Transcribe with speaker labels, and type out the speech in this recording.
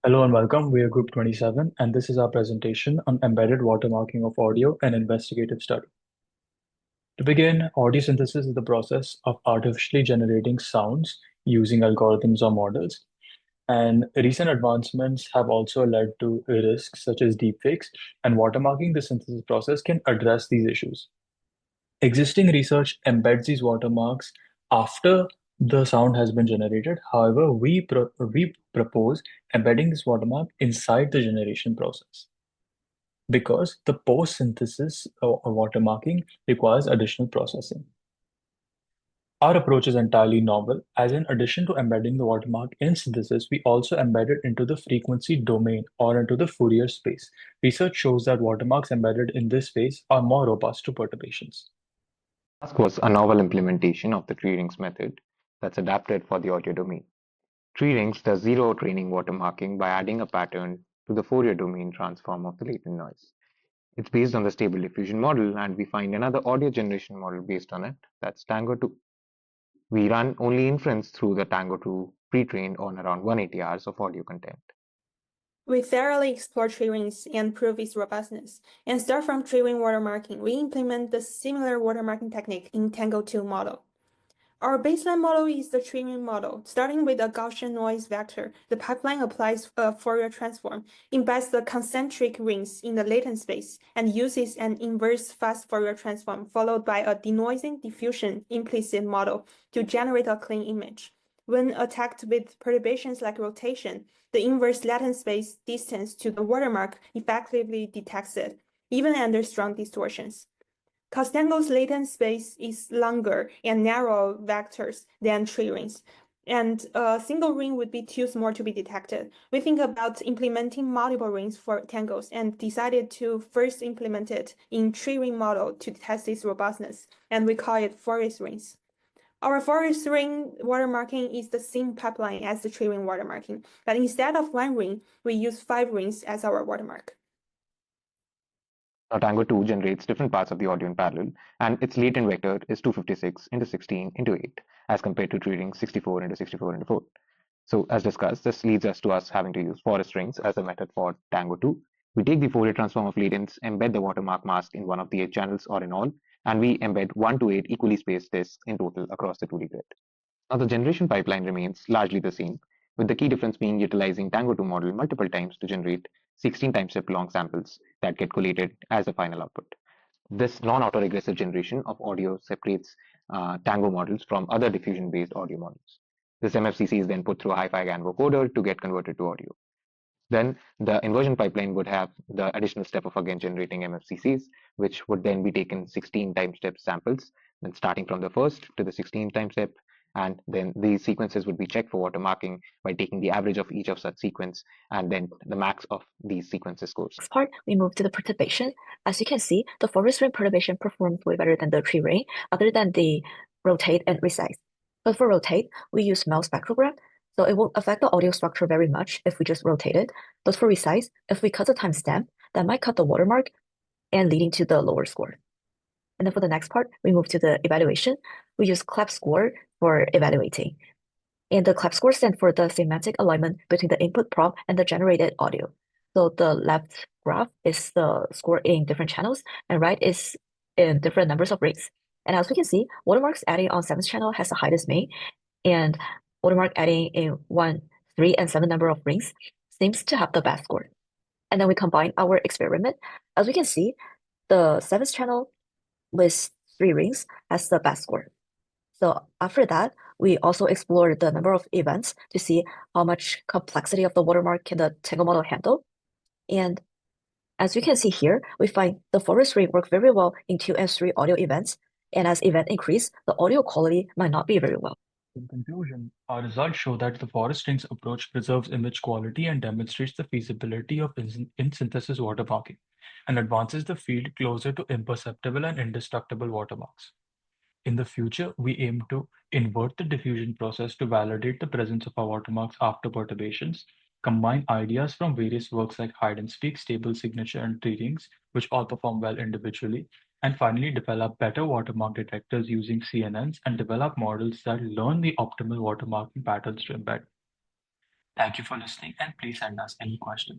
Speaker 1: Hello and welcome. We are Group 27, and this is our presentation on embedded watermarking of audio and investigative study. To begin, audio synthesis is the process of artificially generating sounds using algorithms or models. And recent advancements have also led to risks such as deepfakes, and watermarking the synthesis process can address these issues. Existing research embeds these watermarks after the sound has been generated. However, we propose embedding this watermark inside the generation process because the post-synthesis watermarking requires additional processing. Our approach is entirely novel, as in addition to embedding the watermark in synthesis, we also embed it into the frequency domain or into the Fourier space. Research shows that watermarks embedded in this space are more robust to perturbations.
Speaker 2: Task was a novel implementation of the tree rings method that's adapted for the audio domain. Tree rings does zero training watermarking by adding a pattern to the Fourier domain transform of the latent noise. It's based on the stable diffusion model, and we find another audio generation model based on it, that's Tango 2. We run only inference through the Tango 2 pre-trained on around 180 hours of audio content.
Speaker 3: We thoroughly explore tree rings and prove its robustness. And start from tree ring watermarking, we implement the similar watermarking technique in Tango 2 model. Our baseline model is the tree ring model. Starting with a Gaussian noise vector, the pipeline applies a Fourier transform, embeds the concentric rings in the latent space, and uses an inverse fast Fourier transform followed by a denoising diffusion implicit model to generate a clean image. When attacked with perturbations like rotation, the inverse latent space distance to the watermark effectively detects it, even under strong distortions. Tango's latent space is longer and narrow vectors than tree rings, and a single ring would be too small to be detected. We think about implementing multiple rings for tangles and decided to first implement it in tree ring model to test its robustness, and we call it forest rings. Our forest ring watermarking is the same pipeline as the tree ring watermarking, but instead of one ring, we use 5 rings as our watermark.
Speaker 2: Now, Tango 2 generates different parts of the audio in parallel, and its latent vector is 256 into 16 into 8, as compared to tree rings 64 into 64 into 4. So, as discussed, this leads us to us having to use forest rings as a method for Tango 2. We take the Fourier transform of latents, embed the watermark mask in one of the 8 channels or in all, and we embed 1 to 8 equally spaced disks in total across the 2D grid. Now, the generation pipeline remains largely the same, with the key difference being utilizing Tango 2 model multiple times to generate 16 time step long samples that get collated as a final output. This non-autoregressive generation of audio separates Tango models from other diffusion-based audio models. This MFCC is then put through a hi-fi GAN vocoder to get converted to audio. Then the inversion pipeline would have the additional step of again generating MFCCs, which would then be taken 16 time step samples, then starting from the first to the 16th time step, and then these sequences would be checked for watermarking by taking the average of each of such sequence and then the max of these sequences scores.
Speaker 4: Next part, we move to the perturbation. As you can see, the forest ring perturbation performs way better than the tree ring, other than the rotate and resize. But for rotate, we use Mel spectrogram, so it won't affect the audio structure very much if we just rotate it. But for resize, if we cut the timestamp, that might cut the watermark and leading to the lower score. And then for the next part, we move to the evaluation. We use CLEP score for evaluating. And the CLEP score stands for the semantic alignment between the input prompt and the generated audio. So the left graph is the score in different channels, and right is in different numbers of rings. And as we can see, watermarks adding on 7th channel has the highest main, and watermark adding in 1, 3, and 7 number of rings seems to have the best score. And then we combine our experiment. As we can see, the 7th channel with 3 rings has the best score. So after that, we also explore the number of events to see how much complexity of the watermark can the Tango model handle. And as you can see here, we find the forest ring work very well in 2 and 3 audio events. And as event increase, the audio quality might not be very well.
Speaker 1: In conclusion, our results show that the forest rings approach preserves image quality and demonstrates the feasibility of in-synthesis watermarking and advances the field closer to imperceptible and indestructible watermarks. In the future, we aim to invert the diffusion process to validate the presence of our watermarks after perturbations, combine ideas from various works like hide and speak, stable signature, and tree rings, which all perform well individually, and finally develop better watermark detectors using CNNs and develop models that learn the optimal watermarking patterns to embed. Thank you for listening, and please send us any questions.